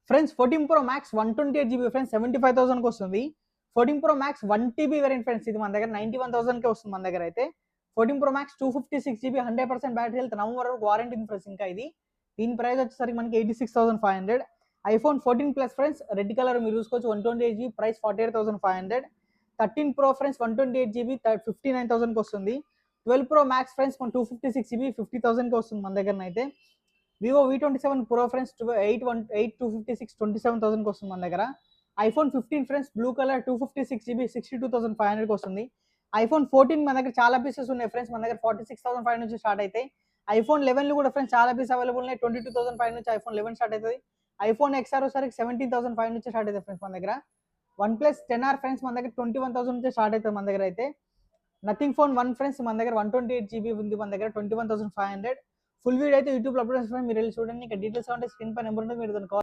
Friends 14 Pro Max 128 GB friends 75,000కి వస్తుంది. 14 Pro Max 1 TB variant friends, ఇది మన దగ్గర 91,000కే వస్తుంది మన దగ్గర అయితే. 14 Pro Max 256 GB 100% battery health, November వరకు వారంటీ ఉంది ఫ్రెండ్స్. ఇంకా ఇది దీని ప్రైస్ వచ్చేసరికి మనకి 86,500. iPhone 14 Plus friends, red colour మీరు చూసుకోవచ్చు, 128 GB price 48,500. 13 Pro friends 128 GB 59,000కి వస్తుంది. 12 Pro Max ఫ్రెండ్స్ మన 256 GB 50,000కి వస్తుంది మన దగ్గర అయితే. Vivo V27 Pro ఫ్రెండ్స్ 256 27,000కి వస్తుంది మన దగ్గర. iPhone 15 friends blue colour 256 GB 62,500కి వస్తుంది. iPhone 14 మన దగ్గర చాలా పీసెస్ ఉన్నాయి ఫ్రెండ్స్, మన దగ్గర 46,500 నుంచి స్టార్ట్ అవుతాయి. iPhone 11 కూడా ఫ్రెండ్స్ చాలా పీస్ అవైలబుల్ ఉన్నాయి. 22,500 నుంచి iPhone 11 స్టార్ట్ అవుతుంది. iPhone XR వచ్చేసరికి 17,500 నుంచి స్టార్ట్ అవుతుంది ఫ్రెండ్స్ మన దగ్గర. OnePlus 10R ఫ్రెండ్స్ మన దగ్గర 21,000 నుంచి స్టార్ట్ అవుతుంది మన దగ్గర అయితే. నథింగ్ ఫోన్ 1 ఫ్రెండ్స్ మన దగ్గర 128 GB ఉంది మన దగ్గర 21,500. ఫుల్ వీడియో అయితే యూట్యూబ్లో అప్లోడ్ చేస్తున్నాం, మీరు వెళ్ళి చూడండి. ఇంకా డీటెయిల్స్ అంటే స్క్రీన్ పై నెంబర్ ఉంటుంది, మీరు దాన్ని కాల్